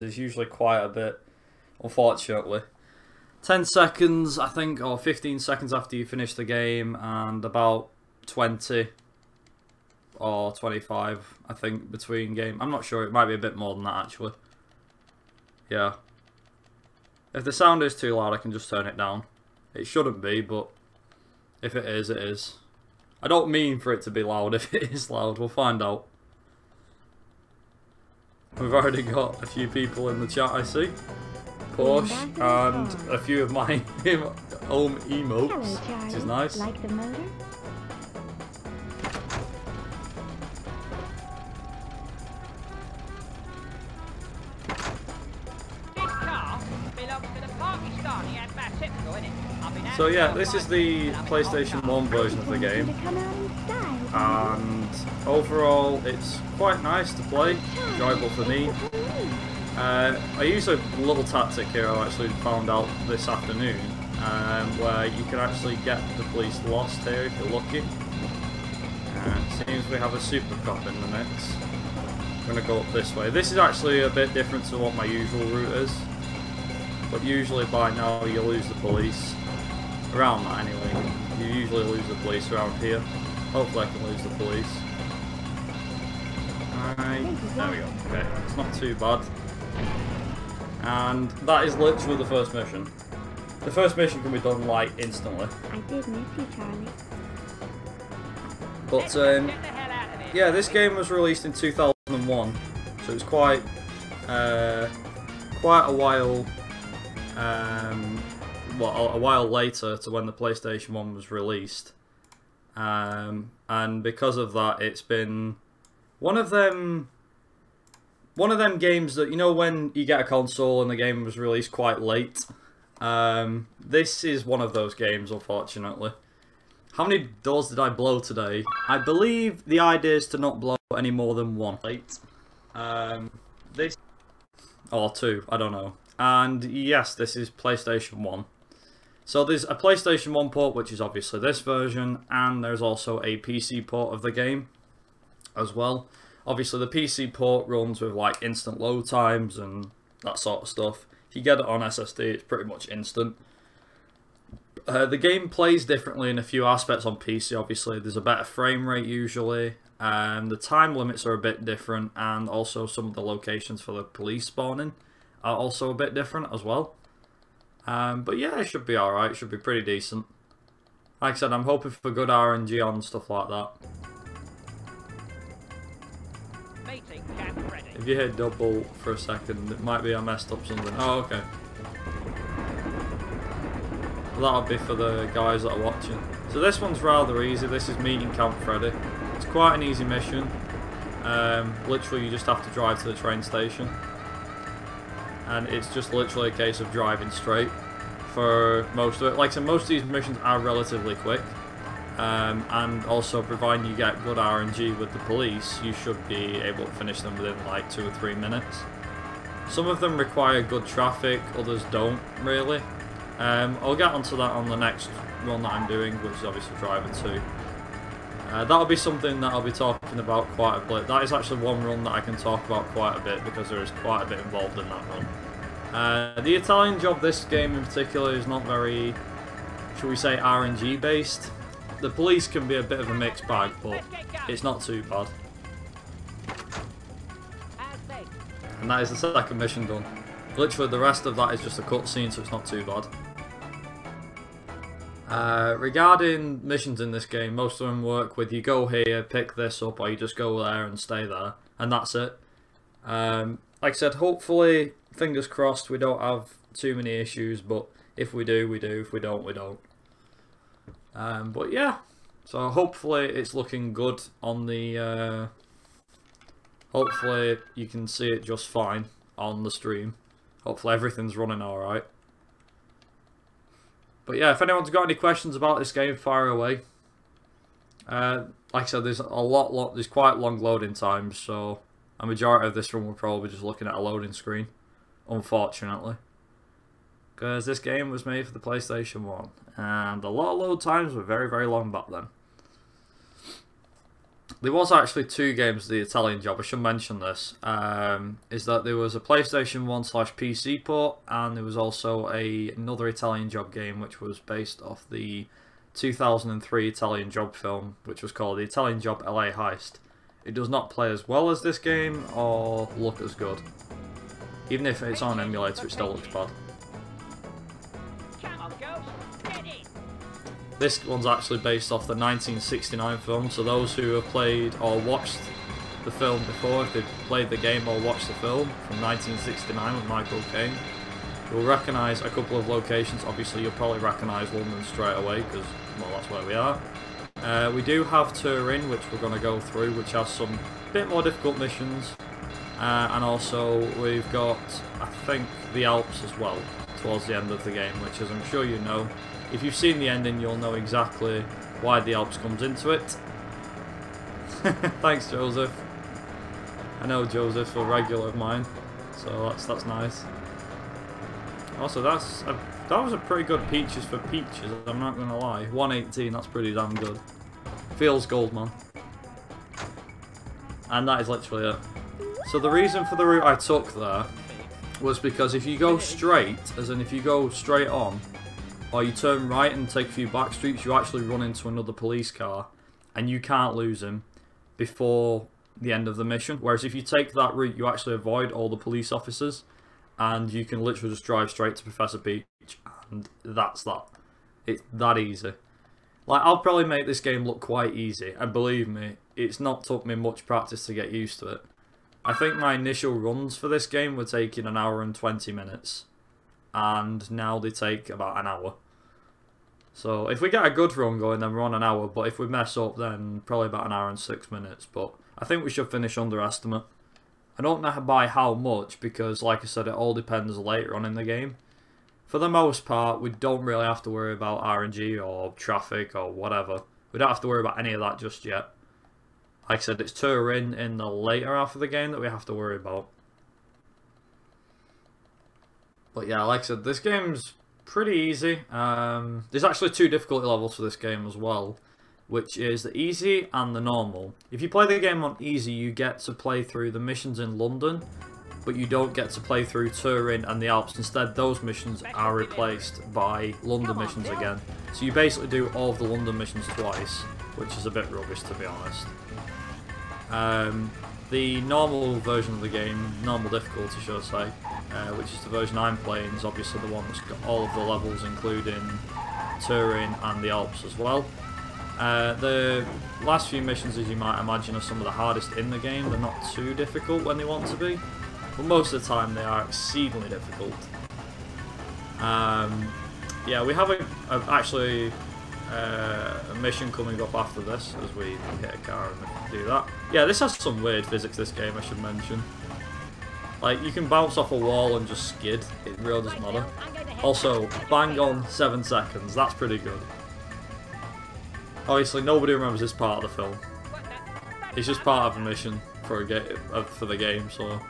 There's usually quite a bit, unfortunately. 10 seconds, I think, or 15 seconds after you finish the game, and about 20 or 25, I think, between game. I'm not sure, it might be a bit more than that, actually. Yeah. If the sound is too loud, I can just turn it down. It shouldn't be, but if it is, it is. I don't mean for it to be loud. If it is loud, we'll find out. We've already got a few people in the chat, I see. Porsche, and a few of my home emotes, which is nice. Like the motor? So yeah, this is the PlayStation 1 version of the game, and overall it's quite nice to play, enjoyable for me. I use a little tactic here I actually found out this afternoon, where you can actually get the police lost here if you're lucky. It seems we have a super cop in the mix. I'm going to go up this way. This is actually a bit different to what my usual route is, but usually by now you lose the police. Around that anyway. You usually lose the police around here. Hopefully I can lose the police. Alright, there we go. Okay, it's not too bad. And that is literally the first mission. The first mission can be done like instantly. I did miss you, Charlie. But yeah, this game was released in 2001, so it was quite a while. Well, a while later to when the PlayStation 1 was released, and because of that, it's been one of them games that, you know, when you get a console and the game was released quite late. This is one of those games, unfortunately. How many doors did I blow today? I believe the idea is to not blow any more than one. This or two, I don't know. And yes, this is PlayStation 1. So there's a PlayStation 1 port, which is obviously this version, and there's also a PC port of the game as well. Obviously the PC port runs with like instant load times and that sort of stuff. If you get it on SSD, it's pretty much instant. The game plays differently in a few aspects on PC, obviously. There's a better frame rate usually, and the time limits are a bit different, and also some of the locations for the police spawning are also a bit different as well. But yeah, it should be alright, it should be pretty decent. Like I said, I'm hoping for good RNG on stuff like that. If you hit double for a second, it might be I messed up something. Oh, okay. Well, that'll be for the guys that are watching. So this one's rather easy. This is meeting Camp Freddy. It's quite an easy mission. Literally, you just have to drive to the train station. And it's just literally a case of driving straight for most of it. Like I said, most of these missions are relatively quick, and also providing you get good RNG with the police, you should be able to finish them within like 2 or 3 minutes. Some of them require good traffic, others don't really. I'll get onto that on the next run that I'm doing, which is obviously Driver 2. That'll be something that I'll be talking about quite a bit. That is actually one run that I can talk about quite a bit, because there is quite a bit involved in that run. The Italian job, this game in particular, is not very, shall we say, RNG based. The police can be a bit of a mixed bag, but it's not too bad. And that is the second mission done. Literally the rest of that is just a cutscene, so it's not too bad. Regarding missions in this game, most of them work with you go here, pick this up, or you just go there and stay there, and that's it. Like I said, hopefully, fingers crossed, we don't have too many issues, but if we do, we do. If we don't, we don't. But yeah, so hopefully it's looking good on the... hopefully you can see it just fine on the stream. Hopefully everything's running alright. But yeah, if anyone's got any questions about this game, fire away. Like I said, there's there's quite long loading times, so a majority of this run we're probably just looking at a loading screen, unfortunately. Because this game was made for the PlayStation 1, and a lot of load times were very, very long back then. There was actually 2 games of the Italian Job, I should mention this, is that there was a PlayStation 1/PC port, and there was also another Italian Job game which was based off the 2003 Italian Job film, which was called the Italian Job LA Heist. It does not play as well as this game, or look as good. Even if it's on an emulator, it still looks bad. This one's actually based off the 1969 film, so those who have played or watched the film before, if they've played the game or watched the film from 1969 with Michael Caine, you'll recognise a couple of locations. Obviously you'll probably recognise London straight away, because, well, that's where we are. We do have Turin, which we're going to go through, which has some bit more difficult missions, and also we've got, I think, the Alps as well, towards the end of the game, which, as I'm sure you know, if you've seen the ending, you'll know exactly why the Alps comes into it. Thanks, Joseph. I know Joseph's a regular of mine, so that's nice. Also, that was a pretty good peaches for peaches, I'm not gonna lie. 118, that's pretty damn good. Feels gold, man. And that is literally it. So the reason for the route I took there was because if you go straight, as in if you go straight on, or you turn right and take a few back streets, you actually run into another police car, and you can't lose him before the end of the mission. Whereas if you take that route, you actually avoid all the police officers, and you can literally just drive straight to Professor Peach, and that's that. It's that easy. Like, I'll probably make this game look quite easy, and believe me, it's not took me much practice to get used to it. I think my initial runs for this game were taking 1 hour and 20 minutes. And now they take about 1 hour. So if we get a good run going, then we're on 1 hour, but if we mess up, then probably about 1 hour and 6 minutes. But I think we should finish under estimate. I don't know by how much, because like I said, it all depends later on in the game. For the most part, we don't really have to worry about RNG or traffic or whatever. We don't have to worry about any of that just yet. Like I said, it's Turin in the later half of the game that we have to worry about. But yeah, like I said, this game's pretty easy. There's actually 2 difficulty levels for this game as well, which is the easy and the normal. If you play the game on easy, you get to play through the missions in London, but you don't get to play through Turin and the Alps. Instead, those missions are replaced by London missions again. So you basically do all of the London missions twice, which is a bit rubbish, to be honest. The normal version of the game, normal difficulty should I say, which is the version I'm playing, is obviously the one that's got all of the levels, including Turin and the Alps as well. The last few missions, as you might imagine, are some of the hardest in the game. They're not too difficult when they want to be, but most of the time they are exceedingly difficult. Yeah, we have actually a mission coming up after this, as we hit a car and do that. Yeah, this has some weird physics, this game, I should mention. Like, you can bounce off a wall and just skid, it really doesn't matter. Also, bang on 7 seconds, that's pretty good. Obviously, nobody remembers this part of the film. It's just part of a mission for the game, so it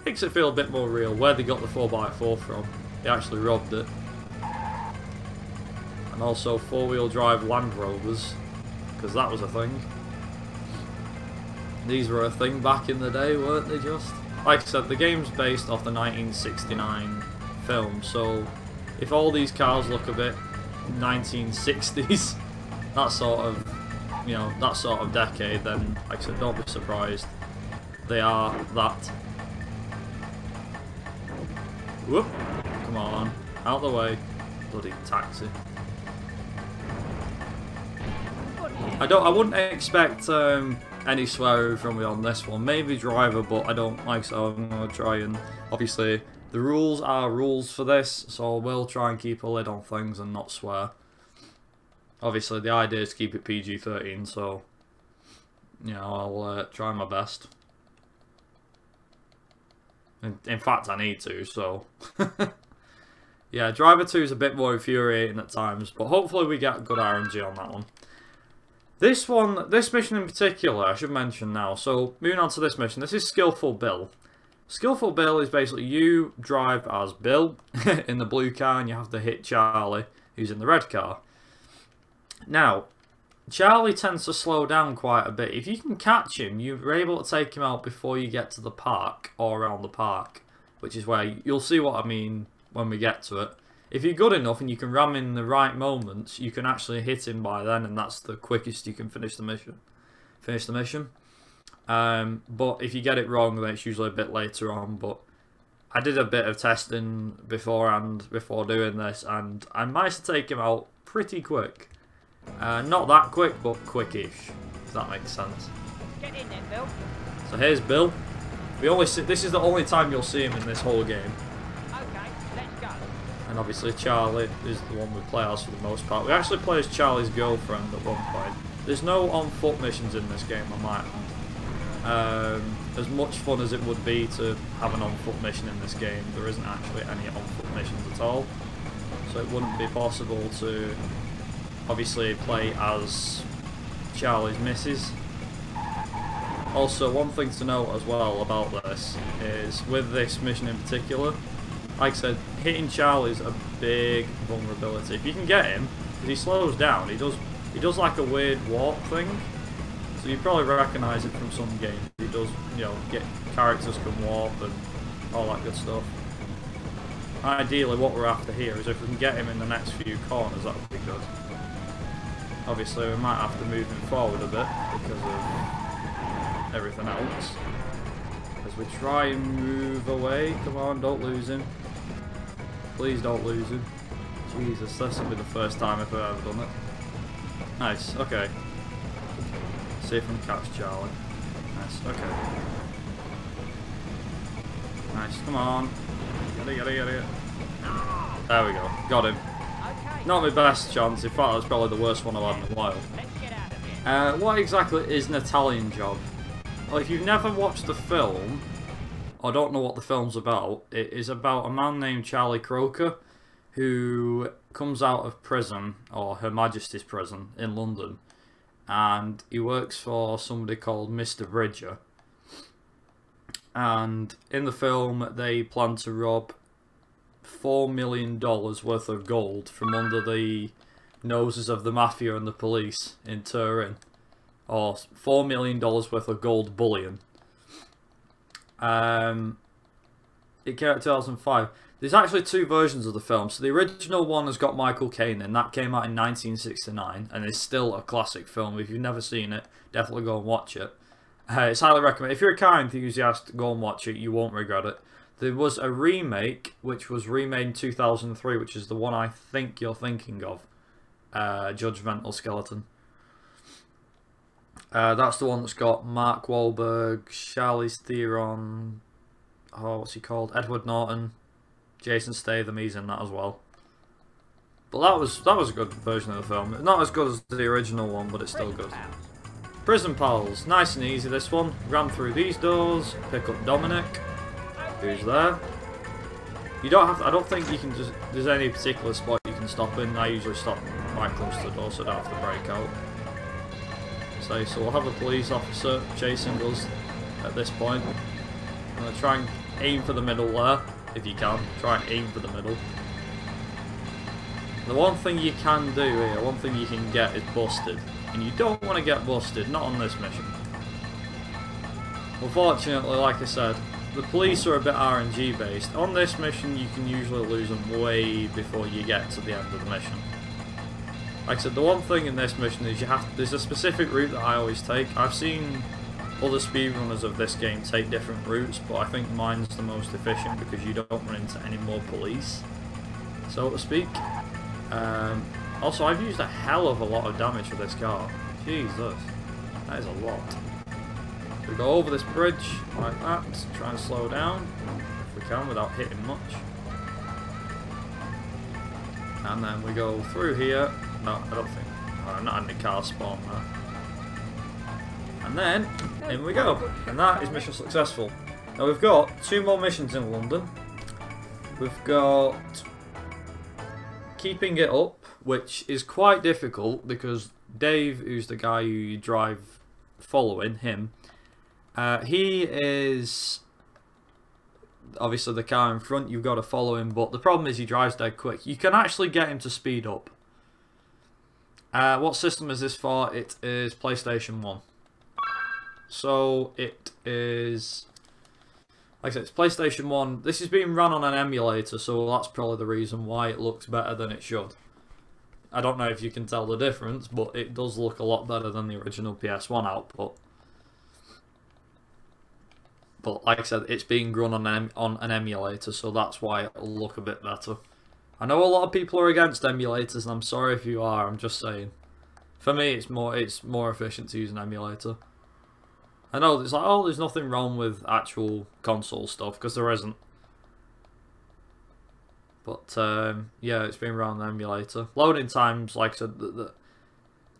makes it feel a bit more real. Where they got the 4x4 from, they actually robbed it. And also 4-wheel drive Land Rovers, because that was a thing. These were a thing back in the day, weren't they just? Like I said, the game's based off the 1969 film, so if all these cars look a bit 1960s, that sort of decade, then like I said, don't be surprised. They are that. Whoop! Come on, out the way. Bloody taxi. I wouldn't expect any swearing from me on this one. Maybe driver, but I don't like, so I'm gonna try and obviously the rules are rules for this, so we'll try and keep a lid on things and not swear. Obviously the idea is to keep it PG-13, so you know, I'll try my best. In fact, I need to, so yeah, Driver 2 is a bit more infuriating at times, but hopefully we get good RNG on that one. This mission in particular, I should mention now. So, moving on to this mission, this is Skillful Bill. Skillful Bill is basically you drive as Bill in the blue car and you have to hit Charlie, who's in the red car. Now, Charlie tends to slow down quite a bit. If you can catch him, you're able to take him out before you get to the park or around the park, which is where you'll see what I mean when we get to it. If you're good enough and you can ram in the right moments, you can actually hit him by then, and that's the quickest you can finish the mission. But if you get it wrong, then it's usually a bit later on. But I did a bit of testing beforehand before doing this, and I managed to take him out pretty quick. Not that quick, but quickish, if that makes sense. Get in there, Bill. So here's Bill. This is the only time you'll see him in this whole game. Okay, let's go. And obviously Charlie is the one we play as for the most part. We actually play as Charlie's girlfriend at one point. There's no on-foot missions in this game, I might add. As much fun as it would be to have an on-foot mission in this game, there isn't actually any on-foot missions at all. So it wouldn't be possible to obviously play as Charlie's missus. Also, one thing to note as well about this is, with this mission in particular, like I said, hitting Charlie's a big vulnerability. If you can get him, because he slows down, he does like a weird warp thing. So you probably recognise it from some games. He does, you know, get characters can warp and all that good stuff. Ideally, what we're after here is if we can get him in the next few corners, that would be good. Obviously, we might have to move him forward a bit because of everything else. As we try and move away. Come on, don't lose him. Please don't lose him. Jesus, this will be the first time I've ever done it. Nice, okay. See if we can catch Charlie. Nice, okay. Nice, come on. Get it. There we go, got him. Not my best chance, in fact that's probably the worst one I've had in a while. Let's get out of here. What exactly is an Italian job? Well, if you've never watched the film, or don't know what the film's about, it is about a man named Charlie Croker, who comes out of prison, or Her Majesty's prison, in London, and he works for somebody called Mr. Bridger. And in the film, they plan to rob $4 million worth of gold from under the noses of the mafia and the police in Turin. Or $4 million worth of gold bullion. It came out in 2005. There's actually two versions of the film. So the original one has got Michael Caine in. That came out in 1969 and is still a classic film. If you've never seen it, definitely go and watch it. It's highly recommended. If you're a car enthusiast, go and watch it. You won't regret it. There was a remake, which was remade in 2003, which is the one I think you're thinking of. Judgmental Skeleton. That's the one that's got Mark Wahlberg, Charlize Theron, what's he called? Edward Norton, Jason Statham, he's in that as well. But that was a good version of the film. Not as good as the original one, but it's still good. Prison Pals, nice and easy this one. Ran through these doors, pick up Dominic, who's there. You don't have to, I don't think you can just, there's any particular spot you can stop in. I usually stop right close to the door so I don't have to break out. So we'll have a police officer chasing us at this point. I'm going to try and aim for the middle there, if you can. Try and aim for the middle. The one thing you can do here, one thing you can get is busted. And you don't want to get busted, not on this mission. Unfortunately, like I said, the police are a bit RNG based. On this mission, you can usually lose them way before you get to the end of the mission. Like I said, the one thing in this mission is there's a specific route that I always take. I've seen other speedrunners of this game take different routes, but I think mine's the most efficient because you don't run into any more police, so to speak. Also, I've used a hell of a lot of damage for this car. Jesus, that is a lot. We go over this bridge like that, try and slow down if we can without hitting much. And then we go through here. No, I don't think. I'm not in the car spawn now. And then, in we go. And that is mission successful. Now we've got 2 more missions in London. We've got Keeping It Up, which is quite difficult because Dave, who's the guy who you drive following, him, he is obviously the car in front, you've got to follow him, but the problem is he drives dead quick. You can actually get him to speed up. What system is this for? It is PlayStation 1. So it is, like I said, it's PlayStation 1. This is being run on an emulator, so that's probably the reason why it looks better than it should. I don't know if you can tell the difference, but it does look a lot better than the original PS1 output. But like I said, it's being run on an emulator, so that's why it'll look a bit better. I know a lot of people are against emulators, and I'm sorry if you are. I'm just saying. For me, it's more efficient to use an emulator. I know there's like, oh, there's nothing wrong with actual console stuff, because there isn't. But yeah, it's been run on an emulator. Loading times, like I said, the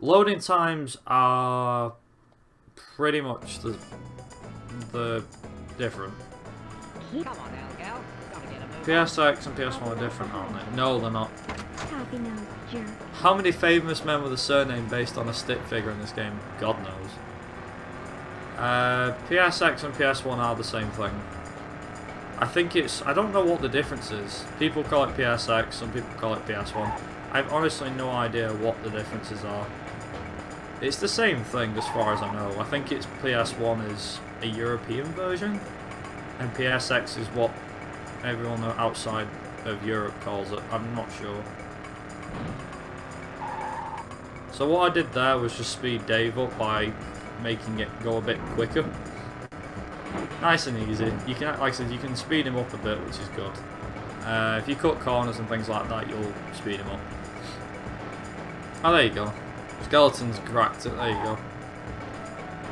loading times are pretty much the different. Come on now, gal. Gotta get a move. PSX and PS1 are different, aren't they? No, they're not. Copy now, jerk. How many famous men with a surname based on a stick figure in this game? God knows. PSX and PS1 are the same thing. I think it's... I don't know what the difference is. People call it PSX, some people call it PS1. I've honestly no idea what the differences are. It's the same thing as far as I know. I think it's PS1 is a European version, and PSX is what everyone outside of Europe calls it. I'm not sure. So what I did there was just speed Dave up by making it go a bit quicker. Nice and easy. You can, like I said, you can speed him up a bit, which is good. If you cut corners and things like that, you'll speed him up. Oh, there you go. Skeleton's cracked it. There you go.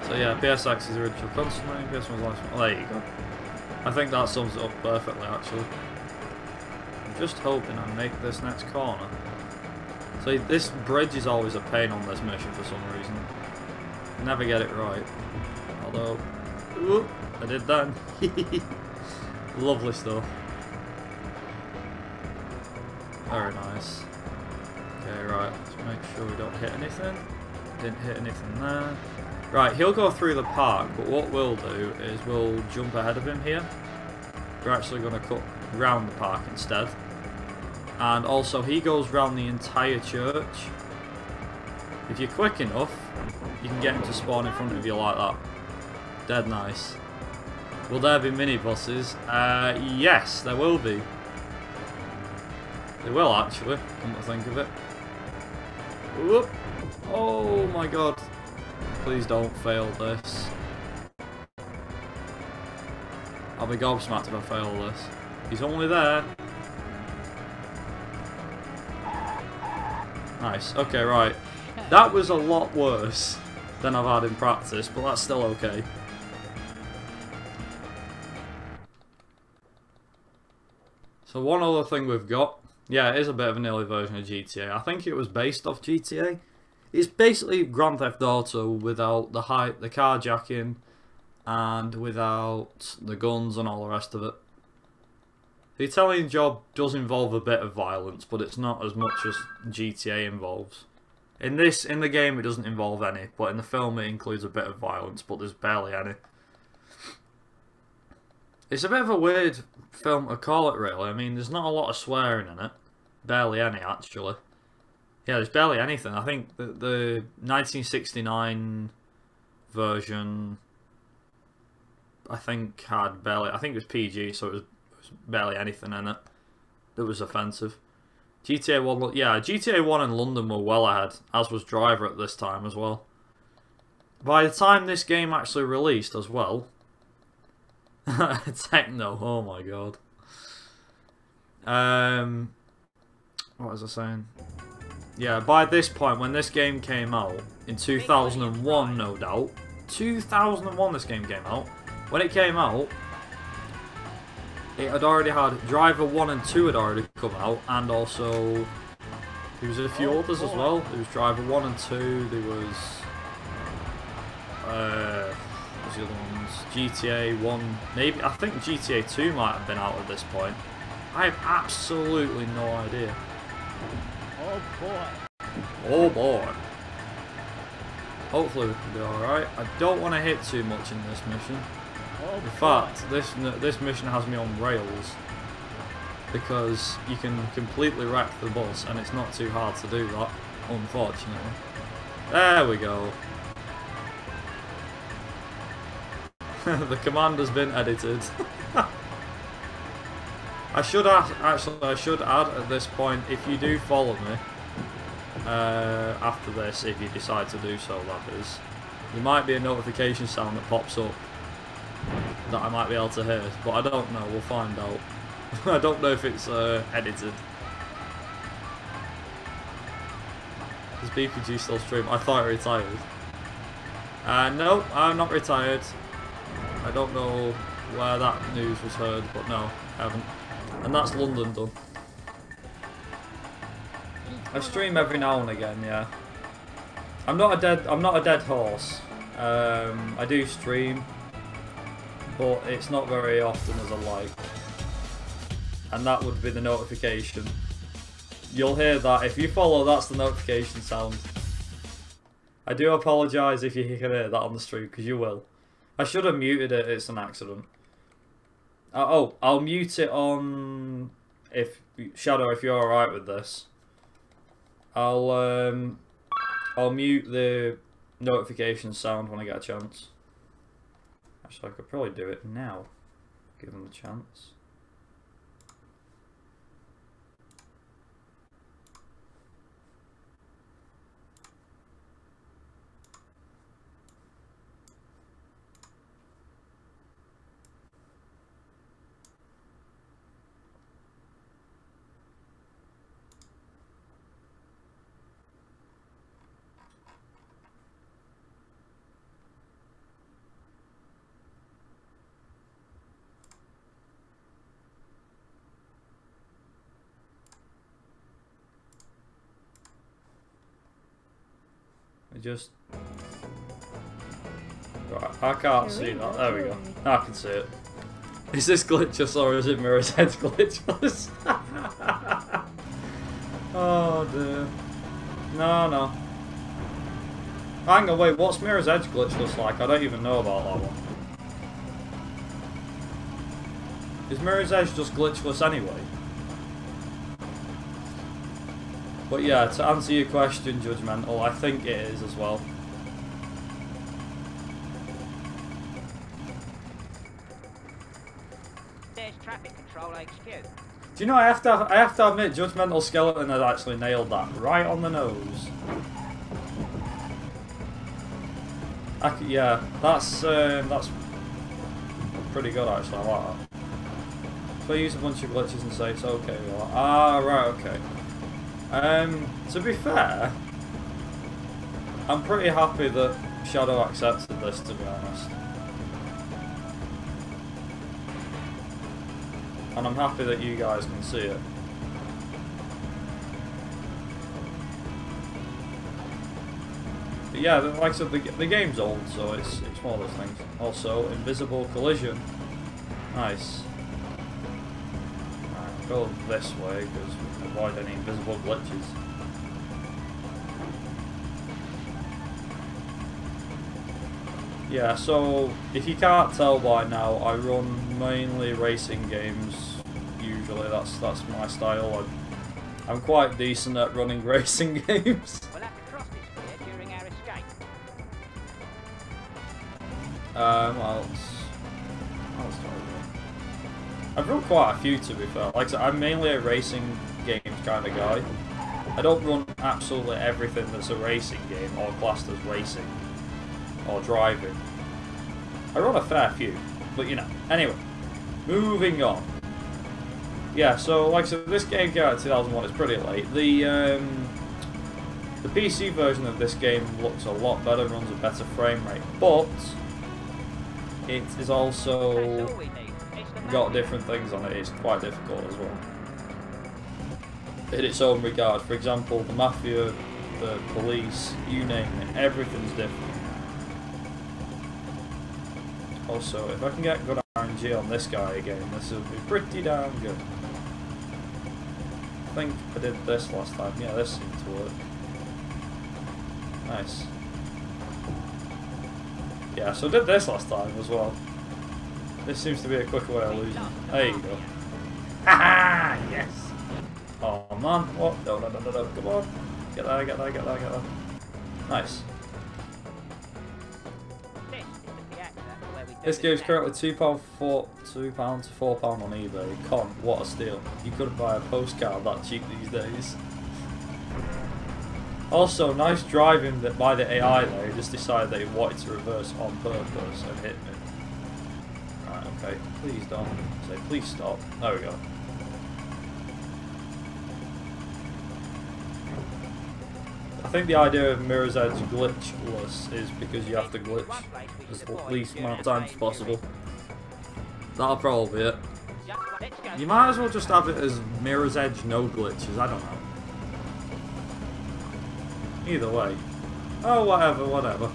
So yeah, PSX is the original console name. PS1's the last one. Oh, there you go. I think that sums it up perfectly, actually. I'm just hoping I make this next corner. So this bridge is always a pain on this mission for some reason. Never get it right. Although, whoop, I did that. Lovely stuff. Very nice. Okay, right, let's make sure we don't hit anything. Didn't hit anything there. Right, he'll go through the park, but what we'll do is we'll jump ahead of him here. We're actually going to cut round the park instead. And also, he goes round the entire church. If you're quick enough, you can get him to spawn in front of you like that. Dead nice. Will there be minibuses? Yes, there will be. They will actually, come to think of it. Whoop. Oh my god. Please don't fail this. I'll be gobsmacked if I fail this. He's only there. Nice. Okay, right. That was a lot worse than I've had in practice, but that's still okay. So one other thing we've got. Yeah, it is a bit of an early version of GTA. I think it was based off GTA. It's basically Grand Theft Auto without the carjacking and without the guns and all the rest of it. The Italian job does involve a bit of violence, but it's not as much as GTA involves. In the game it doesn't involve any, but in the film it includes a bit of violence, but there's barely any. It's a bit of a weird film to call it, really. I mean, there's not a lot of swearing in it. Barely any, actually. Yeah, there's barely anything. I think the 1969 version, I think, had barely... I think it was PG, so it was barely anything in it that was offensive. GTA 1... Yeah, GTA 1 in London were well ahead, as was Driver at this time as well. By the time this game actually released as well... Techno, oh my god. What was I saying? Yeah, by this point, when this game came out, in 2001 no doubt, 2001 this game came out, when it came out, it had already had, Driver 1 and 2 had already come out, and also, there was a few others as well. There was Driver 1 and 2, there was, what's the other ones? GTA 1, maybe, I think GTA 2 might have been out at this point. I have absolutely no idea. Oh boy. Oh boy. Hopefully we can do alright. I don't want to hit too much in this mission. Oh in fact, this mission has me on rails. Because you can completely wreck the bus and it's not too hard to do that. unfortunately. There we go. The command has been edited. I should add at this point, if you do follow me after this, if you decide to do so, that is, there might be a notification sound that pops up that I might be able to hear, but I don't know. We'll find out. I don't know if it's edited. Does BPG still stream? I thought I retired. No, I'm not retired. I don't know where that news was heard, but no, I haven't. And that's London done. I stream every now and again, yeah. I'm not a dead horse. I do stream, but it's not very often as I like. And that would be the notification. You'll hear that. If you follow, that's the notification sound. I do apologise if you can hear that on the stream, because you will. I should have muted it, it's an accident. Oh, I'll mute it on... Shadow, if you're alright with this. I'll mute the notification sound when I get a chance. Actually, I could probably do it now, given the chance. Just right, I can't see that. There we go. I can see it. Is this glitchless or is it Mirror's Edge glitchless? Oh dear. No. Hang on, wait. What's Mirror's Edge glitchless like? I don't even know about that one. Is Mirror's Edge just glitchless anyway? But yeah, to answer your question, Judgmental, I think it is as well. There's traffic control HQ. Do you know, I have to admit, Judgmental Skeleton had actually nailed that right on the nose. Yeah, that's pretty good actually. I like that. So I use a bunch of glitches and say it's okay. Like, ah, right, okay. To be fair, I'm pretty happy that Shadow accepted this, to be honest. And I'm happy that you guys can see it. But yeah, like I said, the game's old, so it's one of those things. Also, invisible collision. Nice. Right, go this way, because we can avoid any invisible glitches. Yeah, so if you can't tell by now, I run mainly racing games. Usually, that's my style. I'm quite decent at running racing games. We'll have to cross this pier during our escape. Well, I've run quite a few, to be fair. Like I said, I'm mainly a racing games kind of guy. I don't run absolutely everything that's a racing game or classed as racing or driving. I run a fair few, but you know. Anyway, moving on. Yeah, so like I said, this game came out in 2001. It's pretty late. The PC version of this game looks a lot better, runs a better frame rate, but it is also got different things on it. It's quite difficult as well in its own regard. For example, the Mafia, the police, you name it, everything's different. Also, if I can get good RNG on this guy again, this will be pretty damn good. I think I did this last time. Yeah, this seemed to work. Nice. Yeah, so I did this last time as well. This seems to be a quicker way of losing. There you go. Haha! Yes! Oh man, what? No, come on. Get there, get there, get there, get there. Nice. This is the Piazza, where we do This the game's snack. currently £2 to £4 on eBay. Con, what a steal. You couldn't buy a postcard that cheap these days. Also, nice driving by the AI there. He just decided that he wanted to reverse on purpose and hit me. Right, okay. Please don't. Say, please stop. There we go. I think the idea of Mirror's Edge glitchless is because you have to glitch as least amount of time as possible. That'll probably be it. Let's go. You might as well just have it as Mirror's Edge no glitches, I don't know. Either way. Oh, whatever, whatever.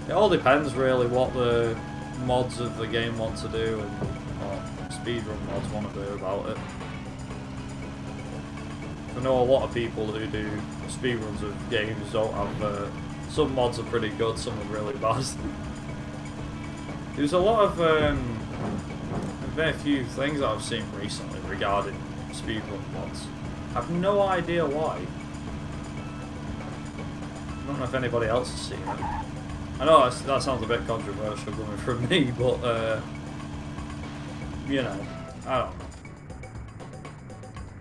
It all depends really what the mods of the game want to do and what speedrun mods want to do about it. I know a lot of people who do speedruns of games don't have, some mods are pretty good, some are really bad. There's a lot of, there's been a few things that I've seen recently regarding speedrun mods. I have no idea why. I don't know if anybody else has seen it. I know that sounds a bit controversial coming from me, but, you know, I don't know.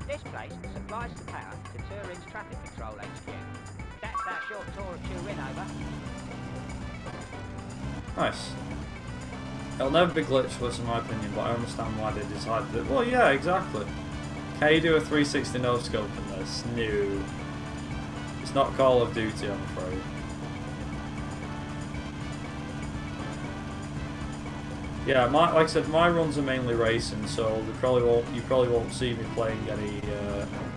This place supplies the power to Turin's traffic control HQ. That's our short tour of Turin over. Nice. It'll never be glitchless in my opinion, but I understand why they decided it. Well, yeah, exactly. Can you do a 360 no-scope in this? No. It's not Call of Duty, I'm afraid. Yeah, like I said, my runs are mainly racing, so you probably won't see me playing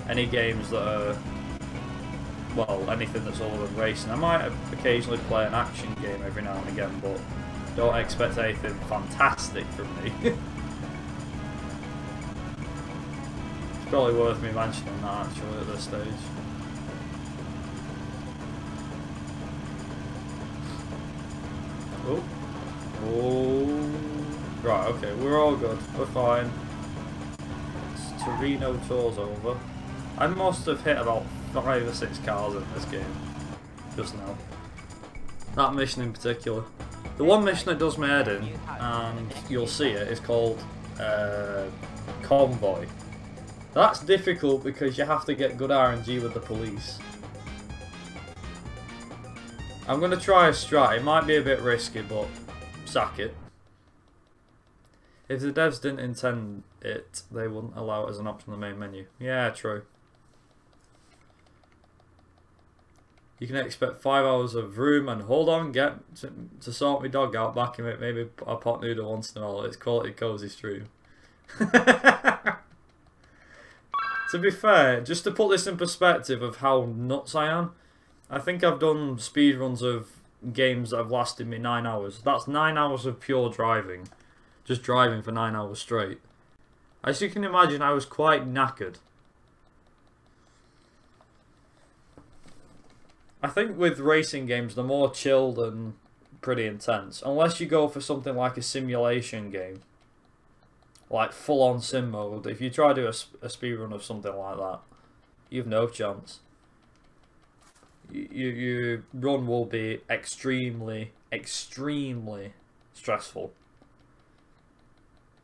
any games that are, well, anything that's other than racing. I might occasionally play an action game every now and again, but don't expect anything fantastic from me. It's probably worth me mentioning that actually at this stage. Oh. Oh. Right, okay, we're all good. We're fine. Torino tour's over. I must have hit about 5 or 6 cars in this game. Just now. That mission in particular. The one mission that does my head in, and you'll see it, is called Convoy. That's difficult because you have to get good RNG with the police. I'm going to try a strat. It might be a bit risky, but sack it. If the devs didn't intend it, they wouldn't allow it as an option in the main menu. Yeah, true. You can expect 5 hours of room and hold on, get to sort my dog out back in it. Maybe a pot noodle once in a while. It's quality cozy stream. To be fair, just to put this in perspective of how nuts I am, I think I've done speedruns of games that have lasted me 9 hours. That's 9 hours of pure driving. Just driving for 9 hours straight. As you can imagine, I was quite knackered. I think with racing games, they're more chilled and pretty intense. Unless you go for something like a simulation game. Like full-on sim mode. If you try to do a speedrun of something like that, you have no chance. Your run will be extremely, extremely stressful.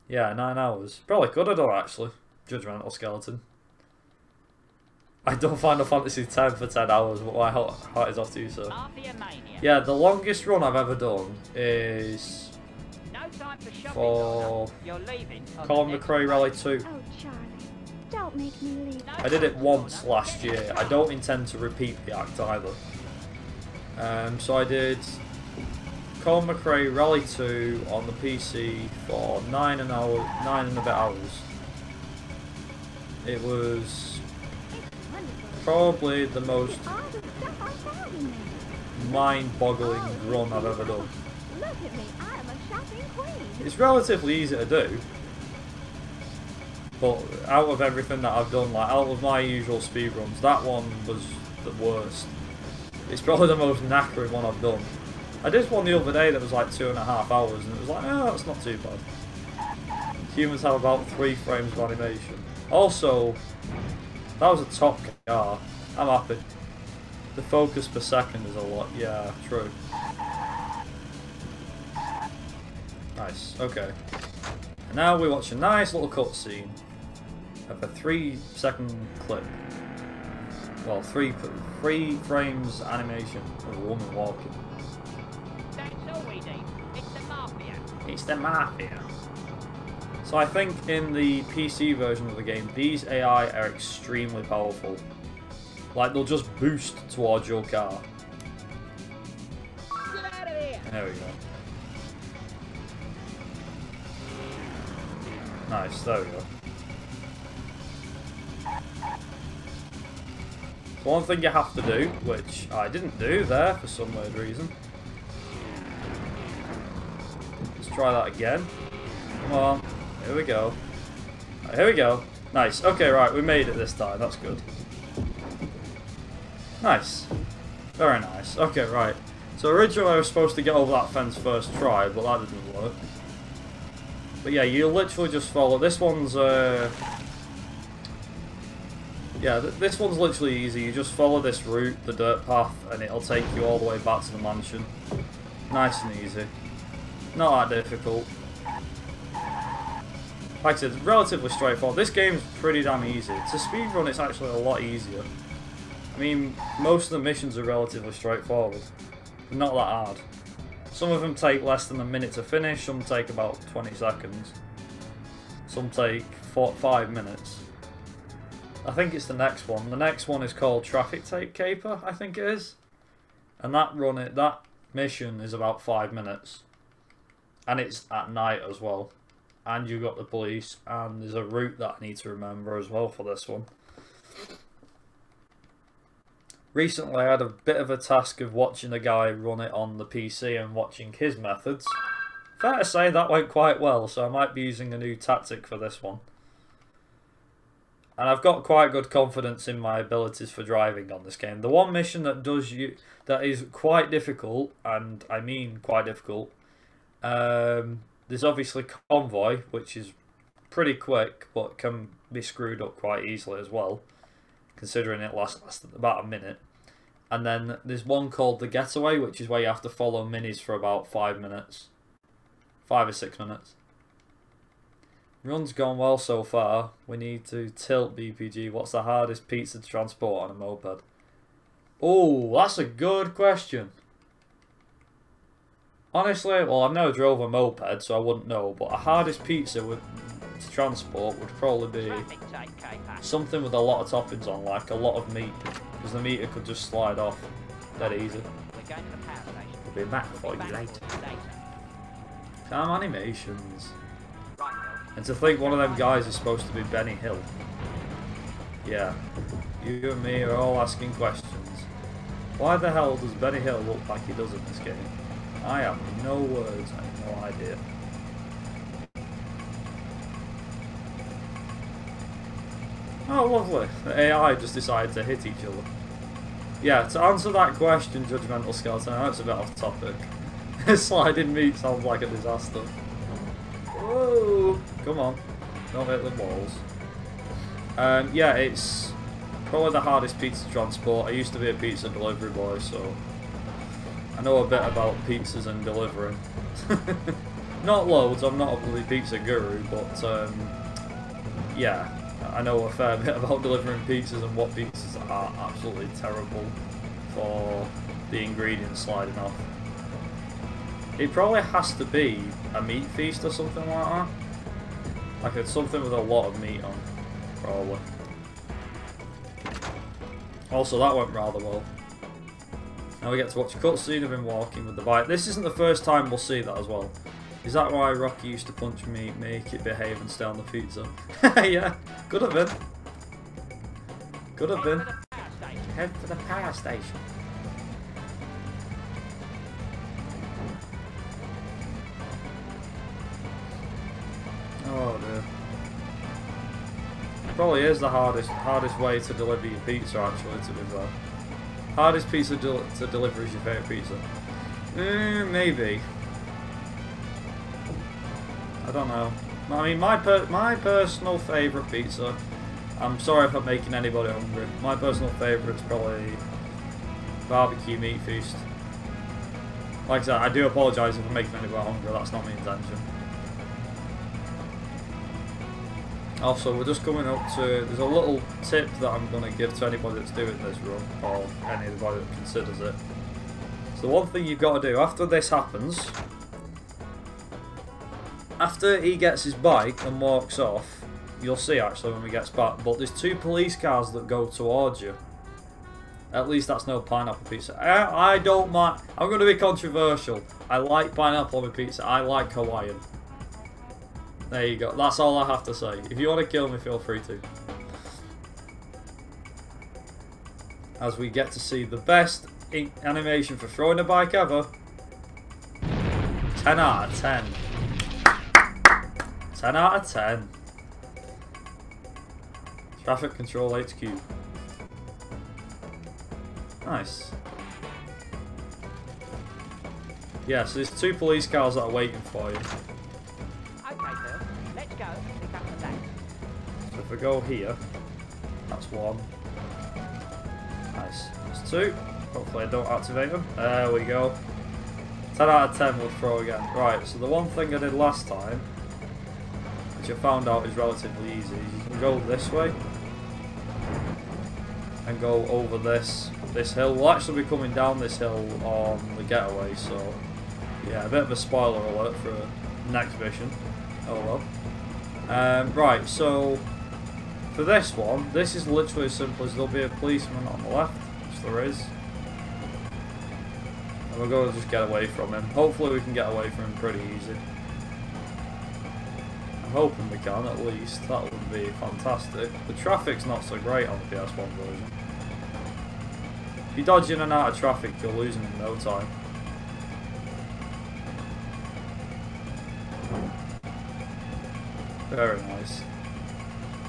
Yeah, 9 hours. Probably could have done actually. Judgmental skeleton. I done Final Fantasy X for 10 hours, but my heart is off to you, sir. Yeah, the longest run I've ever done is for Colin McRae Rally 2. Oh, Charlie, don't make me leave. I did it once last year. I don't intend to repeat the act either. So I did Colin McRae Rally 2 on the PC for 9 and a bit hours. It was probably the most mind-boggling run I've ever done. Look at me, I am a shopping queen. It's relatively easy to do, but out of everything that I've done, like out of my usual speedruns, that one was the worst. It's probably the most knackering one I've done. I did one the other day that was like 2.5 hours, and it was like, oh, that's not too bad. Humans have about 3 frames of animation. Also, That was a top car. I'm happy. The focus per second is a lot. Yeah, true. Nice. Okay. And now we watch a nice little cutscene of a 3-second clip. Well, three frames animation of a woman walking. That's all we need. It's the Mafia. It's the Mafia. So I think in the PC version of the game, these AI are extremely powerful. Like, they'll just boost towards your car. Get out of here. There we go. Nice, there we go. So one thing you have to do, which I didn't do there for some weird reason. Let's try that again. Come on. Here we go. Right, here we go. Nice. Okay, right, we made it this time. That's good. Nice. Very nice. Okay, right. So originally I was supposed to get over that fence first try, but that didn't work. But yeah, you literally just follow. This one's, yeah, this one's literally easy. You just follow this route, the dirt path, and it'll take you all the way back to the mansion. Nice and easy. Not that difficult. Like I said, it's relatively straightforward. This game's pretty damn easy. To speedrun, it's actually a lot easier. I mean, most of the missions are relatively straightforward. They're not that hard. Some of them take less than a minute to finish, some take about 20 seconds. Some take 5 minutes. I think it's the next one. The next one is called Traffic Tape Caper, I think it is. And that mission is about 5 minutes. And it's at night as well. And you've got the police, and there's a route that I need to remember as well for this one. Recently I had a bit of a task of watching a guy run it on the PC and watching his methods. Fair to say that went quite well, so I might be using a new tactic for this one. And I've got quite good confidence in my abilities for driving on this game. The one mission that is quite difficult, and I mean quite difficult, there's obviously Convoy, which is pretty quick, but can be screwed up quite easily as well, considering it lasts about a minute. And then there's one called The Getaway, which is where you have to follow minis for about 5 minutes. 5 or 6 minutes. Run's gone well so far. We need to tilt BPG. What's the hardest pizza to transport on a moped? Oh, that's a good question. Honestly, well, I've never drove a moped, so I wouldn't know, but a hardest pizza to transport would probably be something with a lot of toppings on, like a lot of meat, because the meat could just slide off dead easy. We'll be back for you later. Calm animations. And to think one of them guys is supposed to be Benny Hill. Yeah, you and me are all asking questions. Why the hell does Benny Hill look like he does in this game? I have no words, I have no idea. Oh, lovely. The AI just decided to hit each other. Yeah, to answer that question, Judgmental Skeleton, I know it's a bit off topic. Sliding meat sounds like a disaster. Whoa! Come on. Don't hit the walls. Yeah, it's probably the hardest pizza to transport. I used to be a pizza delivery boy, so I know a bit about pizzas and delivering. Not loads, I'm not a bloody pizza guru, but yeah, I know a fair bit about delivering pizzas and what pizzas are absolutely terrible for the ingredients sliding off. It probably has to be a meat feast or something like that. Like it's something with a lot of meat on, probably. Also, that went rather well. Now we get to watch a cutscene of him walking with the bike. This isn't the first time we'll see that as well. Is that why Rocky used to punch me, make it behave and stay on the pizza? Yeah, could have been. Could have been. Head for the power station. Oh dear. Probably is the hardest way to deliver your pizza, actually, to be fair. Hardest pizza to deliver is your favourite pizza? Maybe. I don't know. I mean, my personal favourite pizza, I'm sorry if I'm making anybody hungry. My personal favourite is probably barbecue meat feast. Like I said, I do apologise if I'm making anybody hungry, that's not my intention. Also, we're just coming up to, there's a little tip that I'm going to give to anybody that's doing this run, or anybody that considers it. So the one thing you've got to do, after this happens, after he gets his bike and walks off, you'll see actually when we get back, but there's 2 police cars that go towards you. At least that's no pineapple pizza. I don't mind, I'm going to be controversial. I like pineapple on my pizza, I like Hawaiian. There you go. That's all I have to say. If you want to kill me, feel free to. As we get to see the best animation for throwing a bike ever. 10 out of 10. 10 out of 10. Traffic Control HQ. Nice. Yeah, so there's 2 police cars that are waiting for you. So if we go here, that's 1. Nice. That's 2. Hopefully I don't activate them. There we go. 10 out of 10 we'll throw again. Right, so the one thing I did last time, which I found out is relatively easy, you can go this way and go over this hill. We'll actually be coming down this hill on the getaway, so yeah, a bit of a spoiler alert for next mission. Oh well. Right, so for this one, this is literally as simple as there'll be a policeman on the left, which there is. And we're going to just get away from him. Hopefully we can get away from him pretty easy. I'm hoping we can at least. That would be fantastic. The traffic's not so great on the PS1 version. If you dodge in and out of traffic, you'll lose him in no time. Very nice.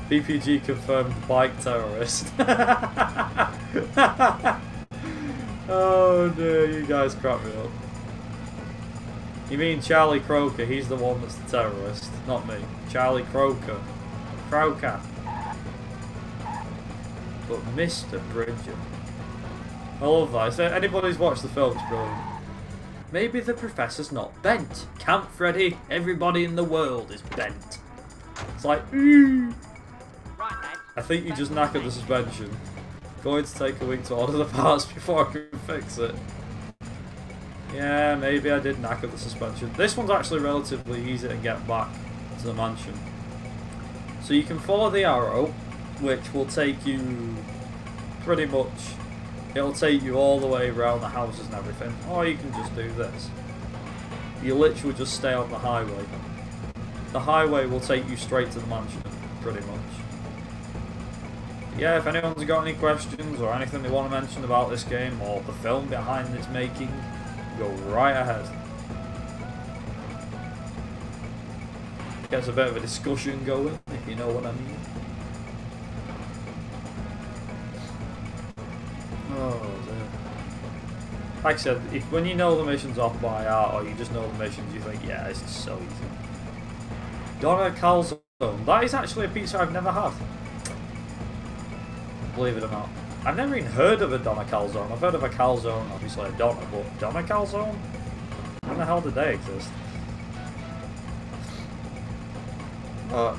BPG confirmed bike terrorist. Oh dear, you guys crap me up. You mean Charlie Croker, he's the one that's the terrorist, not me. Charlie Croker. Croker. But Mr. Bridger. I love that. So anybody who's watched the film, it's brilliant. Maybe the professor's not bent. Camp Freddy, everybody in the world is bent. It's like, ooh. I think you just knackered the suspension. Going to take a week to order the parts before I can fix it. Yeah, maybe I did knacker the suspension. This one's actually relatively easy to get back to the mansion. So you can follow the arrow, which will take you pretty much, it'll take you all the way around the houses and everything. Or you can just do this. You literally just stay on the highway. The highway will take you straight to the mansion, pretty much. Yeah, if anyone's got any questions or anything they want to mention about this game or the film behind its making, go right ahead. Gets a bit of a discussion going, if you know what I mean. Oh dear. Like I said, when you know the missions off by heart or you just know the missions, you think, yeah, this is so easy. Donna Calzone. That is actually a pizza I've never had. Believe it or not. I've never even heard of a Donna Calzone. I've heard of a calzone, obviously a Donna, but Donna Calzone? When the hell did they exist?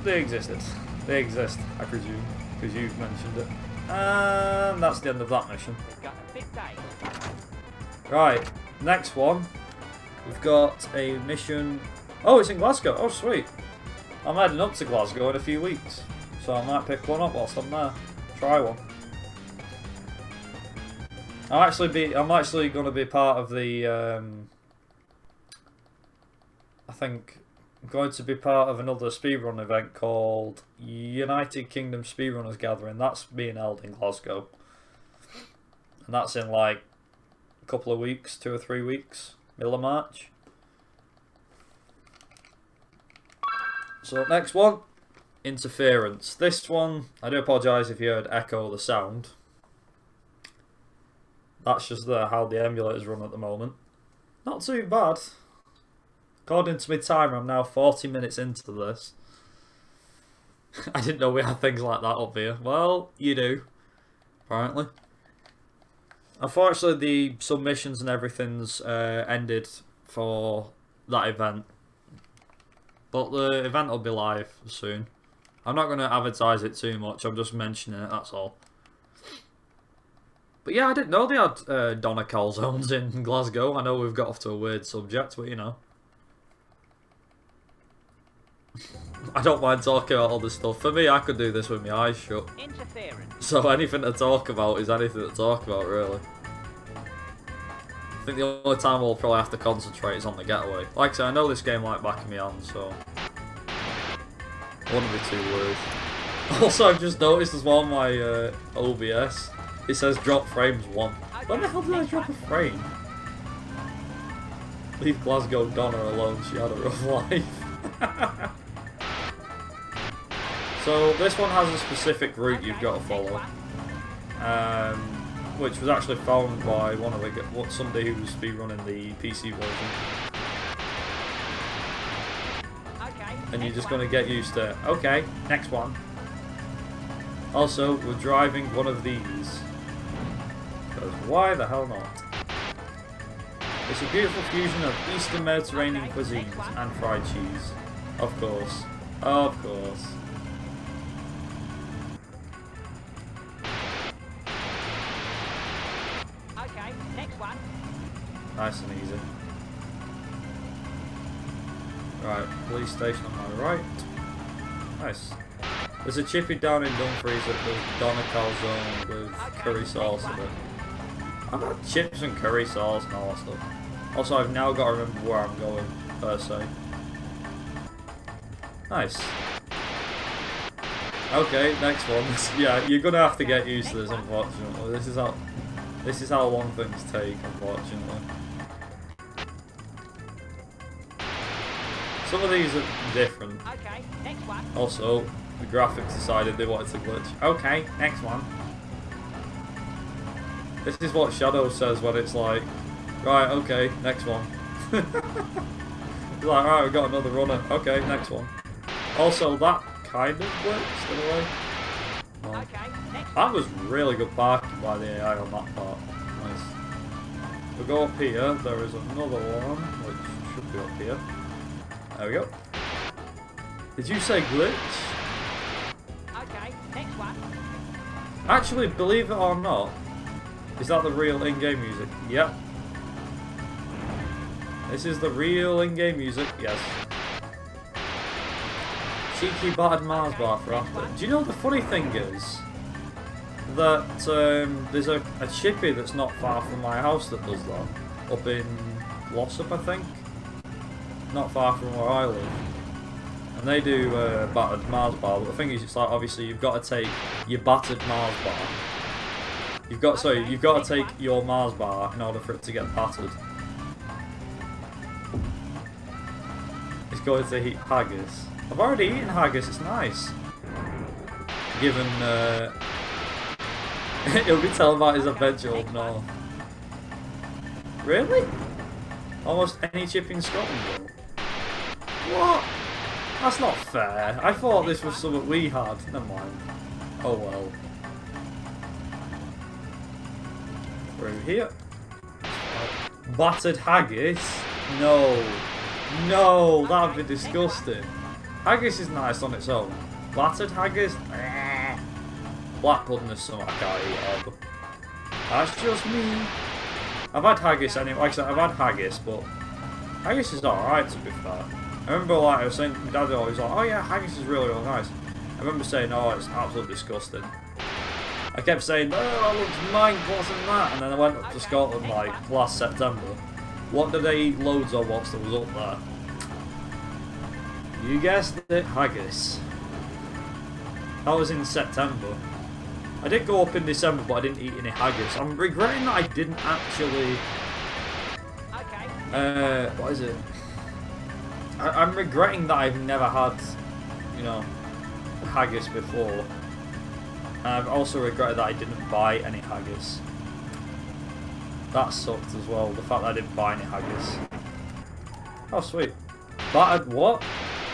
They existed. They exist, I presume, because you've mentioned it. And that's the end of that mission. Right, next one. We've got a mission... Oh, it's in Glasgow. Oh, sweet. I'm heading up to Glasgow in a few weeks, so I might pick one up whilst I'm there. Try one. I'm actually going to be part of the. I think I'm going to be part of another speedrun event called United Kingdom Speedrunners Gathering. That's being held in Glasgow, and that's in like a couple of weeks, 2 or 3 weeks, middle of March. So next one. Interference. This one, I do apologise if you heard echo the sound. That's just how the emulators run at the moment. Not too bad. According to my timer, I'm now 40 minutes into this. I didn't know we had things like that up here. Well, you do, apparently. Unfortunately, the submissions and everything's ended for that event. But the event will be live soon. I'm not going to advertise it too much, I'm just mentioning it, that's all. But yeah, I didn't know they had Donna calzones in Glasgow. I know we've got off to a weird subject, but you know. I don't mind talking about all this stuff. For me, I could do this with my eyes shut. Interference. So anything to talk about is anything to talk about, really. I think the only time we'll probably have to concentrate is on the getaway. Like I said, I know this game like back of my hand, so I wouldn't be too worried. Also, I've just noticed as well on my OBS, it says drop frames 1. When the hell did I drop a frame? Leave Glasgow Donna alone, she had a rough life. So this one has a specific route you've got to follow, which was actually found by one of the somebody who was speedrunning the PC version. And you're just going to get used to it. Okay, next one. Also, we're driving one of these. Because why the hell not? It's a beautiful fusion of Eastern Mediterranean cuisines and fried cheese. Of course. Of course. Okay, next one. Nice and easy. Right, police station on my right. Nice. There's a chippy down in Dumfries that does Donna calzone with curry sauce in it. I've had chips and curry sauce and all that stuff. Also, I've now got to remember where I'm going, per se. Nice. Okay, next one. Yeah, you're gonna have to get used to this, unfortunately. This is how long things take, unfortunately. Some of these are different. Okay, next one. Also, the graphics decided they wanted to glitch. Okay, next one. This is what Shadow says when it's like, right, okay, next one. He's like, right, we've got another runner. Okay, next one. Also, that kind of glitched in a way. Well, Okay, next that was really good parking by the AI on that part. Nice. We'll go up here. There is another one, which should be up here. There we go. Did you say glitch? Okay, next one. Actually, believe it or not, is that the real in-game music? Yep. This is the real in-game music, yes. Cheeky battered Mars bar for after. Do you know the funny thing is that there's a chippy that's not far from my house that does that, up in Glossop, I think, not far from where I live, and they do battered Mars bar. But the thing is, it's like obviously you've got to take your battered Mars bar. You've got to take your Mars bar in order for it to get battered. It's going to eat haggis. I've already eaten haggis, it's nice. Given, he'll be telling about his adventure up north. Really? Almost any chip in Scotland, though? What? That's not fair. I thought this was something we had. Never mind. Oh well. Through here. Battered haggis? No. No, that'd be disgusting. Haggis is nice on its own. Battered haggis? Black pudding is something I can't eat either. That's just me. I've had haggis anyway. Like I said, I've had haggis, but haggis is alright to be fair. I remember like I was saying, my dad always like, oh yeah, haggis is really, really nice. I remember saying, oh, it's absolutely disgusting. I kept saying, oh, that looks mind-boggling than that. And then I went up to Scotland like last September. What did they eat loads of whilst I was up there? You guessed it, haggis. That was in September. I did go up in December, but I didn't eat any haggis. I'm regretting that I didn't actually... what is it? I'm regretting that I've never had, you know, haggis before. And I've also regretted that I didn't buy any haggis. That sucked as well, the fact that I didn't buy any haggis. Oh, sweet. Battered what?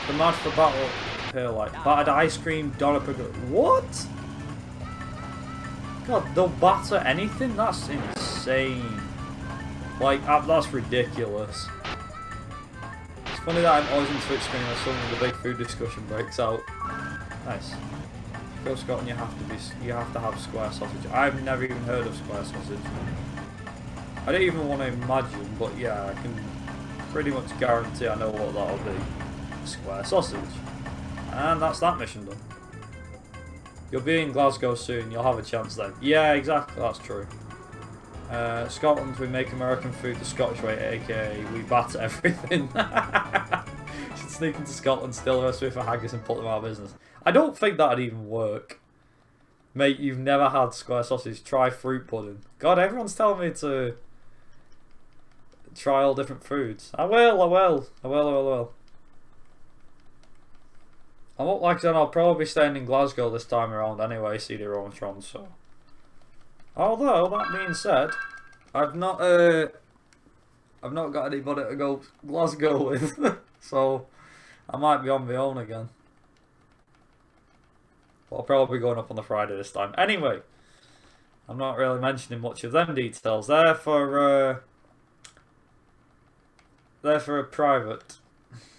The match for battle. here, like battered ice cream, doner pickle. What? God, they'll batter anything? That's insane. Like, that's ridiculous. It's funny that I'm always in Twitch screen when suddenly the big food discussion breaks out. Nice. Go Scotland, you have to have square sausage. I've never even heard of square sausage. I don't even want to imagine, but yeah, I can pretty much guarantee I know what that'll be. Square sausage. And that's that mission done. You'll be in Glasgow soon, you'll have a chance then. Yeah, exactly, that's true. Scotland, we make American food the Scottish way, aka we batter everything. Should sneak into Scotland, steal a recipe for haggis and put them out of business. I don't think that'd even work. Mate, you've never had square sausage, try fruit pudding. God, everyone's telling me to try all different foods. I will. Like I said, I'll probably be staying in Glasgow this time around anyway, CD Romatron, so. Although, that being said, I've not got anybody to go Glasgow with, so I might be on my own again. But I'll probably be going up on the Friday this time. Anyway, I'm not really mentioning much of them details. They're for a private.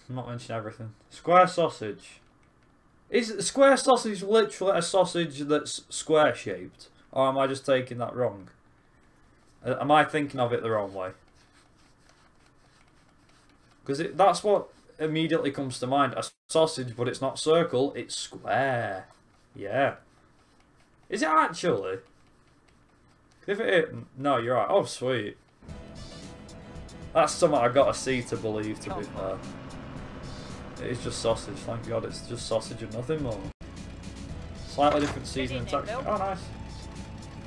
I'm not mentioning everything. Square sausage. Is square sausage literally a sausage that's square shaped? Or am I just taking that wrong? Am I thinking of it the wrong way? Because that's what immediately comes to mind. A sausage, but it's not circle, it's square. Yeah. Is it actually? If it is, no, you're right. Oh, sweet. That's something I gotta see to believe, to be fair. It is just sausage, thank God it's just sausage and nothing more. Slightly different seasoning texture. Oh, nice.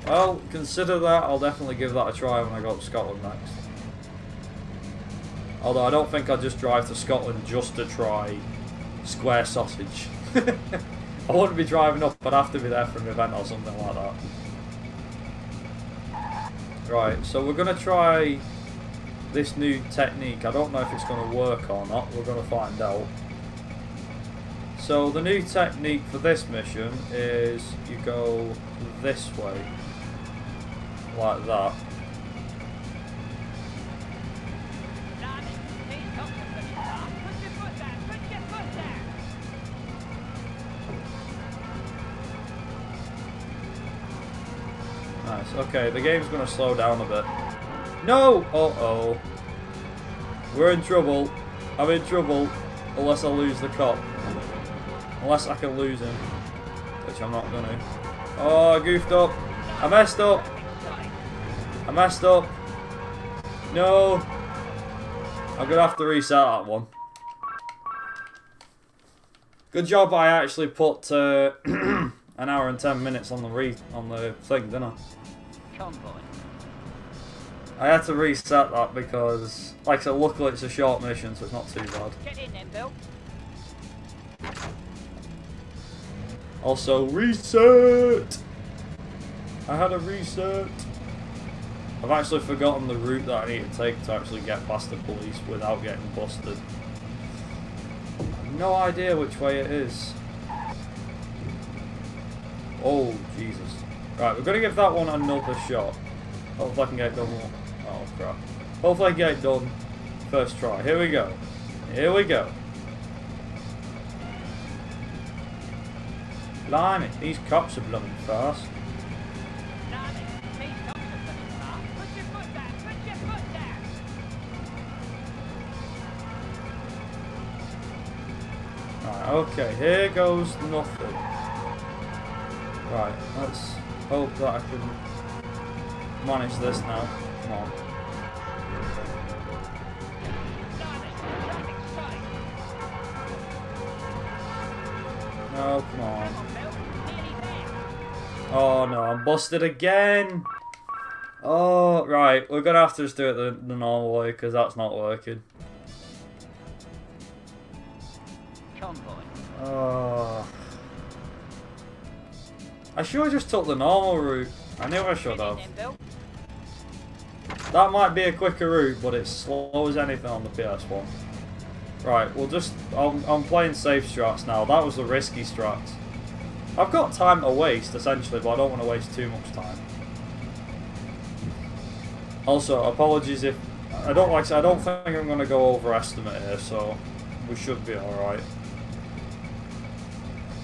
Well, consider that. I'll definitely give that a try when I go to Scotland next. Although I don't think I'd just drive to Scotland just to try square sausage. I wouldn't be driving up, I'd have to be there for an event or something like that. Right, so we're going to try this new technique. I don't know if it's going to work or not. We're going to find out. So the new technique for this mission is you go this way. Like that. Nice. Okay, the game's going to slow down a bit. No! Uh-oh. We're in trouble. I'm in trouble. Unless I lose the cop. Unless I can lose him. Which I'm not going to. Oh, I goofed up. I messed up. I messed up. No. I'm going to have to reset that one. Good job I actually put an hour and 10 minutes on the thing, didn't I? I had to reset that because, like I said, luckily it's a short mission, so it's not too bad. Get in then, Bill. Also, reset! I had a reset. I've actually forgotten the route that I need to take to actually get past the police without getting busted. No idea which way it is. Oh, Jesus. Right, we're going to give that one another shot. Hopefully I can get it done. Oh, crap. Hopefully I can get it done first try. Here we go. Here we go. Blimey, these cops are blooming fast. Right, okay, here goes nothing. Right, let's hope that I can manage this now. Come on. No, come on. Oh no, I'm busted again! Oh, right, we're gonna have to just do it the normal way, because that's not working. Oh. I should have just took the normal route. I knew I should have. That might be a quicker route, but it's slow as anything on the PS1. Right, we'll just... I'm playing safe strats now. That was the risky strats. I've got time to waste, essentially, but I don't want to waste too much time. Also, apologies if... I don't think I'm going to go over estimate here, so we should be alright.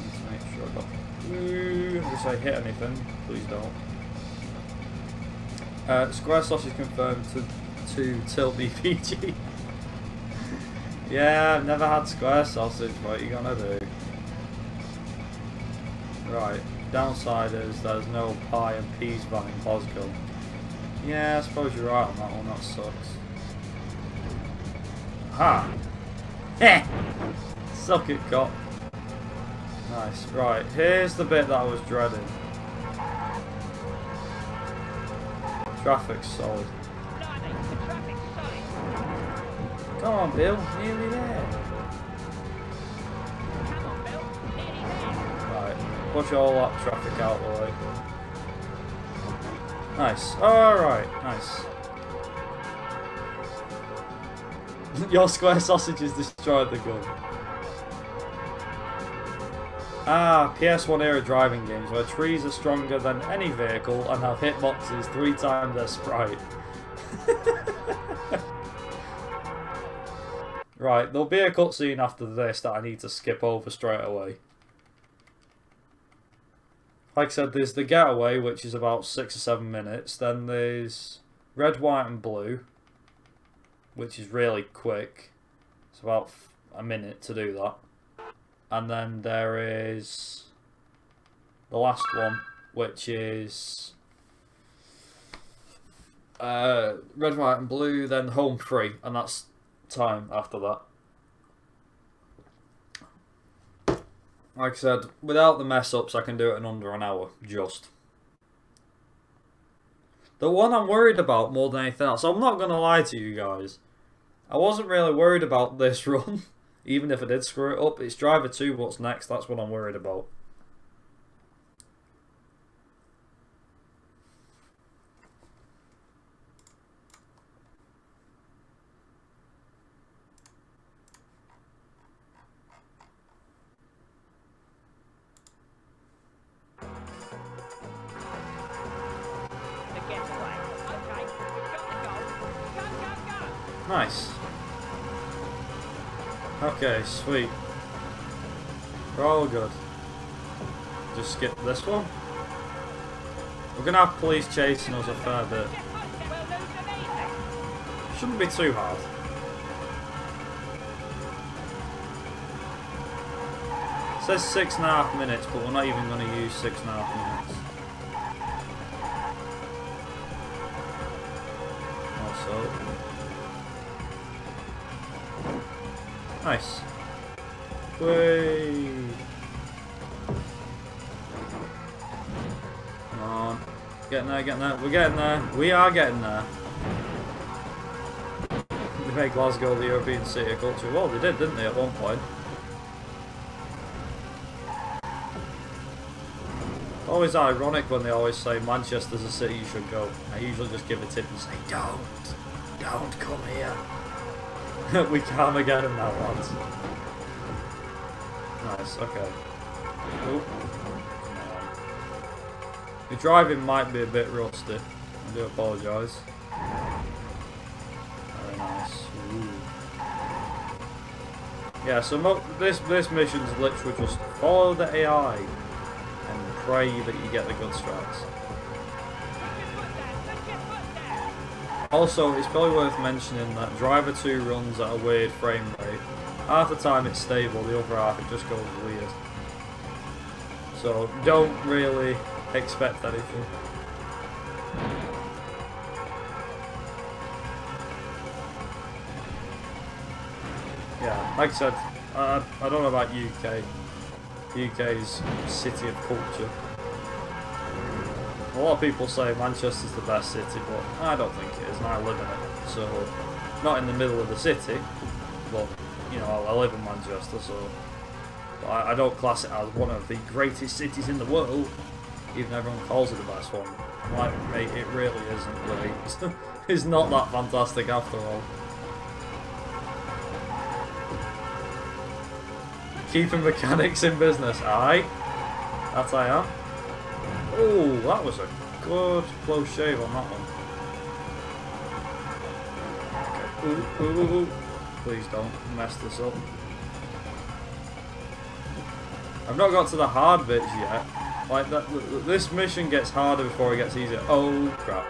Let's make sure I got... If I hit anything, please don't. Square sausage confirmed to thebpg13. Yeah, I've never had square sausage. What are you gonna do? Right, downside is there's no pie and peas van in Glasgow. Yeah, I suppose you're right on that one. That sucks. Ha! Heh! Suck it, cop. Nice. Right, here's the bit that I was dreading. Traffic's solid. Come on, Bill. Nearly there. Come on, Bill. Nearly there. Right, push all that traffic out of the way. Nice. Alright, nice. Your square sausages destroyed the gun. Ah, PS1 era driving games where trees are stronger than any vehicle and have hitboxes 3 times their sprite. Right, there'll be a cutscene after this that I need to skip over straight away. Like I said, there's the getaway, which is about 6 or 7 minutes. Then there's red, white and blue, which is really quick. It's about a minute to do that. And then there is the last one, which is red, white and blue, then home free, and that's time after that. Like I said, without the mess ups I can do it in under an hour, just. The one I'm worried about more than anything else, I'm not going to lie to you guys, I wasn't really worried about this run, even if I did screw it up. It's driver 2, what's next, that's what I'm worried about. Nice. Okay, sweet. We're all good. Just skip this one. We're gonna have police chasing us a fair bit. Shouldn't be too hard. It says 6.5 minutes, but we're not even gonna use 6.5 minutes. Also. Nice. Way. Come on. Getting there, getting there. We're getting there. We are getting there. They made Glasgow the European city of culture. Well, they did, didn't they, at one point? Always ironic when they always say Manchester's a city you should go. I usually just give a tip and say, don't come here. We can't get him now, lads. Nice, okay. Ooh. The driving might be a bit rusty. I do apologise. Very nice. Ooh. Yeah, so this mission's literally just follow the AI and pray that you get the good strats. Also, it's probably worth mentioning that Driver 2 runs at a weird frame rate. Half the time it's stable, the other half it just goes weird. So don't really expect anything. Yeah, like I said, I don't know about UK. UK's city of culture. A lot of people say Manchester's the best city, but I don't think it is, and I live in it. So, not in the middle of the city, but, you know, I live in Manchester, so I don't class it as one of the greatest cities in the world, even everyone calls it the best one. Like, mate, it really isn't great. It's not that fantastic after all. Keeping mechanics in business. Aye. That I am. Oh, that was a good close shave on that one. Okay. Ooh. Please don't mess this up. I've not got to the hard bits yet. Like that, this mission gets harder before it gets easier. Oh crap!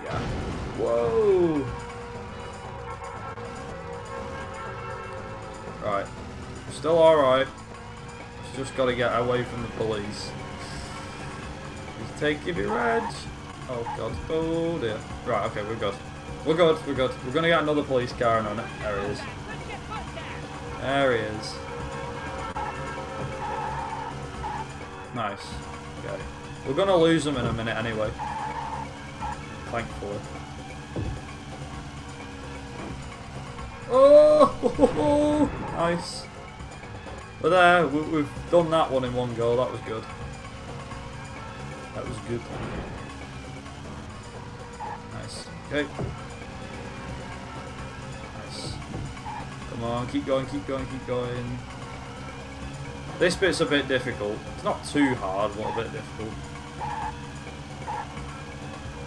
Yeah. Whoa. Right. Still all right. Just got to get away from the police. Just give me reg. Oh god. Oh dear. Right. Okay. We're good. We're good. We're good. We're gonna get another police car on it. There he is. There he is. Nice. Okay. We're gonna lose them in a minute anyway. Thankfully. Oh! Nice. But there, we've done that one in one go. That was good. That was good. Nice. Okay. Nice. Come on, keep going, keep going, keep going. This bit's a bit difficult. It's not too hard, but a bit difficult.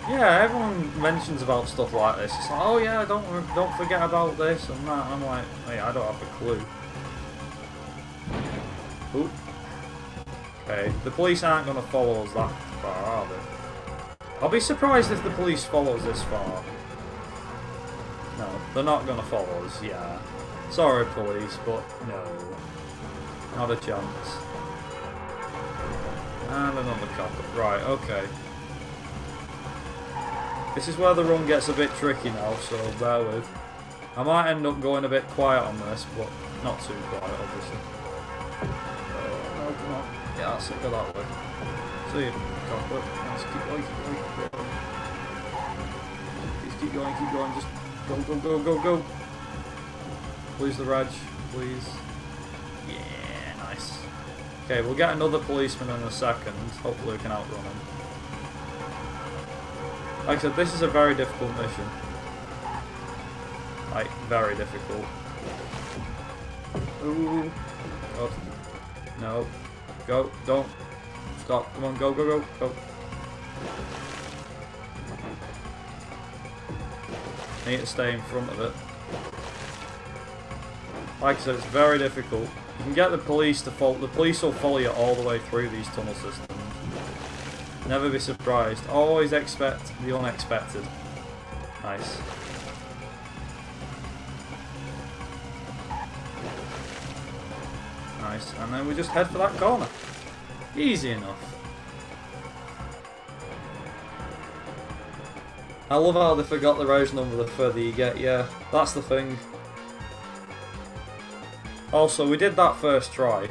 Yeah, everyone mentions about stuff like this. It's like, oh yeah, don't forget about this and that. I'm like, hey, I don't have a clue. Ooh. Okay, the police aren't going to follow us that far, are they? I'll be surprised if the police follow us this far. No, they're not going to follow us, yeah. Sorry, police, but no. Not a chance. And another cop. Right, okay. This is where the run gets a bit tricky now, so bear with. I might end up going a bit quiet on this, but not too quiet, obviously. Oh, no, come on. Yeah, that's it, go that way. See you, cop. Let's keep going, keep going, keep going. Please keep going, just go, go, go, go, go. Please the reg, please. Yeah, nice. Okay, we'll get another policeman in a second. Hopefully we can outrun him. Like I said, this is a very difficult mission. Like, very difficult. Ooh. God. No. Go. Don't. Stop. Come on, go, go, go, go. I need to stay in front of it. Like I said, it's very difficult. You can get the police to follow. The police will follow you all the way through these tunnel systems. Never be surprised. Always expect the unexpected. Nice. Nice. And then we just head for that corner. Easy enough. I love how they forgot the road number the further you get. Yeah, that's the thing. Also, we did that first try.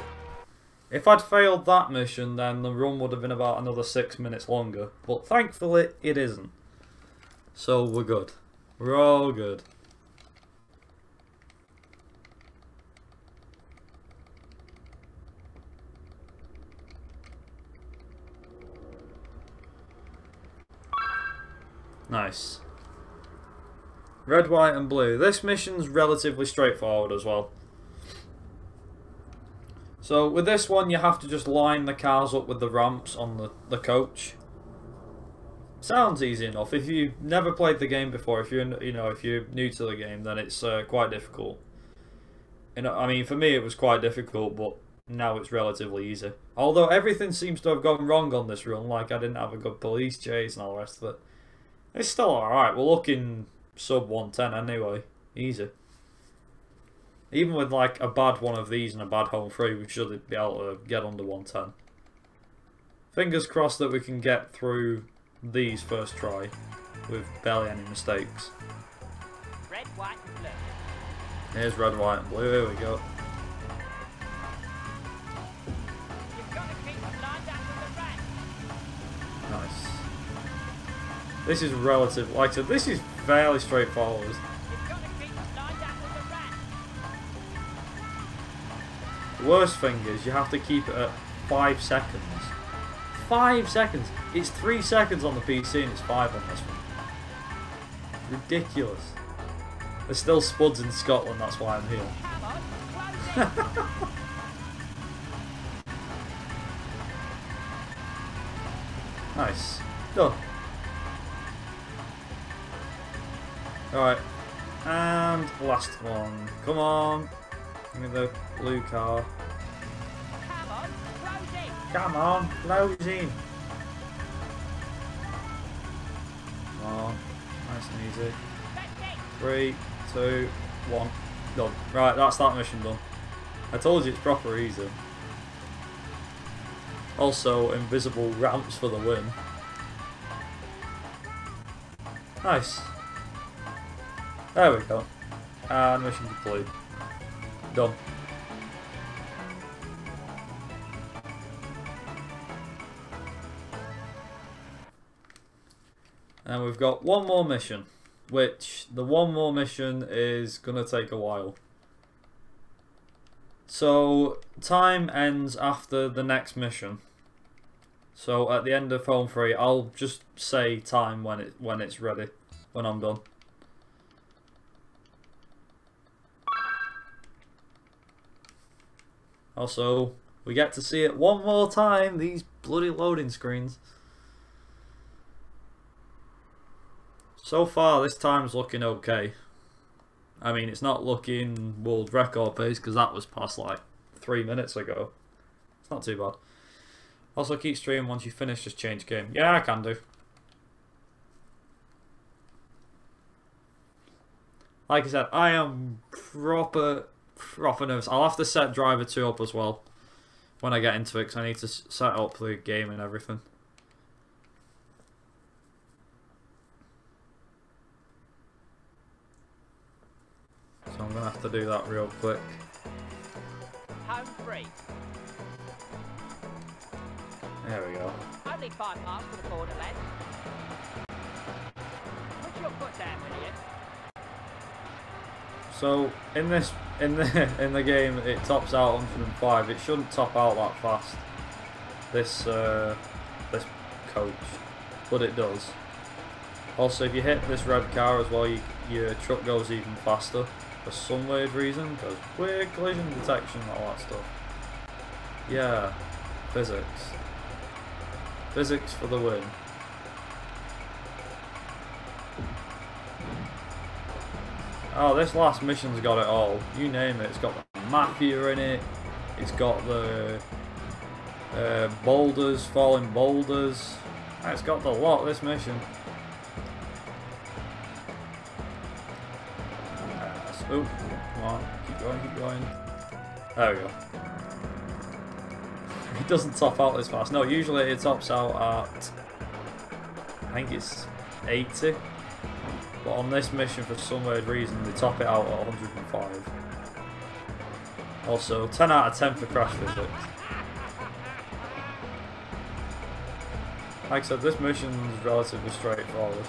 If I'd failed that mission, then the run would have been about another 6 minutes longer. But thankfully, it isn't. So we're good. We're all good. Nice. Red, white and blue. This mission's relatively straightforward as well. So with this one, you have to just line the cars up with the ramps on the coach. Sounds easy enough. If you've never played the game before, if you're new to the game, then it's quite difficult. I mean, for me it was quite difficult, but now it's relatively easy. Although everything seems to have gone wrong on this run, like I didn't have a good police chase and all the rest of it. It's still alright. We're looking sub 110 anyway. Easy. Even with like a bad one of these and a bad home free, we should be able to get under 110. Fingers crossed that we can get through these first try with barely any mistakes. Red, white, and blue. Here's red, white, and blue. Here we go. You've got to keep them lined up with the red. Nice. This is relative. Like I said, this is fairly straightforward. You've got to keep them lined up with the red. The worst thing is you have to keep it at 5 seconds. 5 seconds! It's 3 seconds on the PC and it's 5 on this one. Ridiculous. There's still spuds in Scotland, that's why I'm here. Come on, close it. Nice. Done. Alright. And last one. Come on. Give me the blue car. Come on, close in. Come on, close in. Come on. Nice and easy. That's it. 3, 2, 1. Done. Right, that's that mission done. I told you it's proper easy. Also, invisible ramps for the win. Nice. There we go. And mission complete. Done. And we've got one more mission, which the one more mission is gonna take a while. So time ends after the next mission. So at the end of Home 3, I'll just say time when it's ready, when I'm done. Also, we get to see it one more time, these bloody loading screens. So far, this time's looking okay. I mean, it's not looking world record pace because that was past like 3 minutes ago. It's not too bad. Also, keep streaming once you finish, just change game. Yeah, I can do. Like I said, I am proper nervous. I'll have to set Driver 2 up as well when I get into it because I need to set up the game and everything. So I'm going to have to do that real quick. Home free. There we go. Only 5 miles to the border, lads. Put your foot down, will you? So in the game it tops out 105. It shouldn't top out that fast. This coach, but it does. Also, if you hit this red car as well, your truck goes even faster for some weird reason, because weird collision detection and all that stuff. Yeah, physics. Physics for the win. Oh, this last mission's got it all. You name it. It's got the mafia in it. It's got the boulders, falling boulders. It's got the lot, this mission. Oh, come on. Keep going, keep going. There we go. It doesn't top out this fast. No, usually it tops out at, I think it's 80. But on this mission, for some weird reason, they top it out at 105. Also, 10 out of 10 for crash physics. Like I said, this mission is relatively straightforward.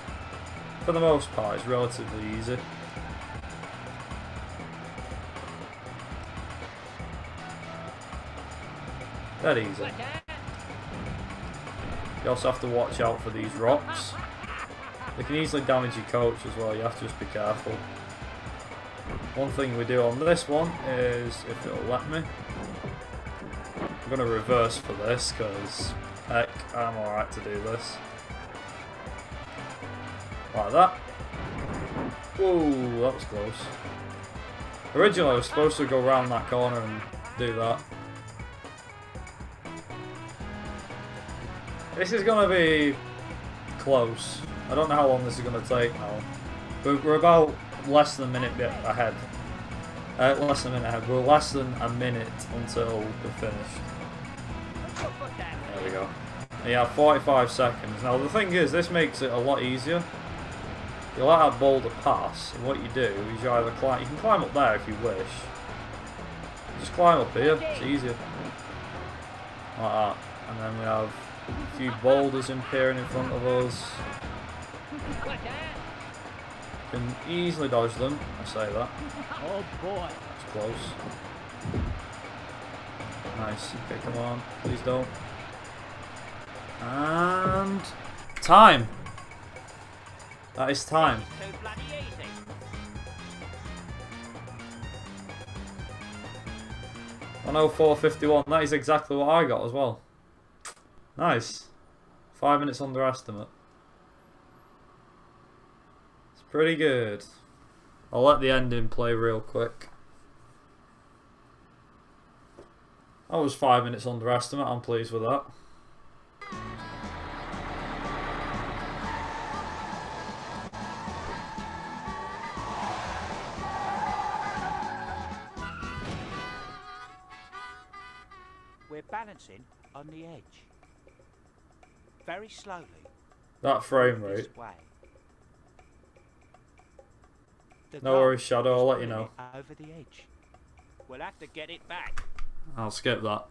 For the most part, it's relatively easy. That easy. You also have to watch out for these rocks. They can easily damage your coach as well, you have to just be careful. One thing we do on this one is, if it'll let me, I'm going to reverse for this because, heck, I'm alright to do this. Like that. Whoa, that was close. Originally I was supposed to go around that corner and do that. This is going to be close. I don't know how long this is going to take now. We're about less than a minute ahead. Less than a minute ahead. We're less than a minute until we're finished. There we go. And you have 45 seconds. Now the thing is, this makes it a lot easier. You let that boulder pass, and what you do is you either climb. You can climb up there if you wish. Just climb up here. It's easier. Like that. And then we have a few boulders appearing in front of us. You can easily dodge them, I say that. Oh boy. It's close. Nice. Okay, come on. Please don't. And time. That is time. Too bloody easy. Oh no, 451. That is exactly what I got as well. Nice. 5 minutes underestimate. It's pretty good. I'll let the ending play real quick. That was 5 minutes underestimate. I'm pleased with that. We're balancing on the edge. Very slowly. That frame rate. This way. The No goal worries, Shadow. I'll is let you pulling know. it over the edge. We'll have to get it back. I'll skip that.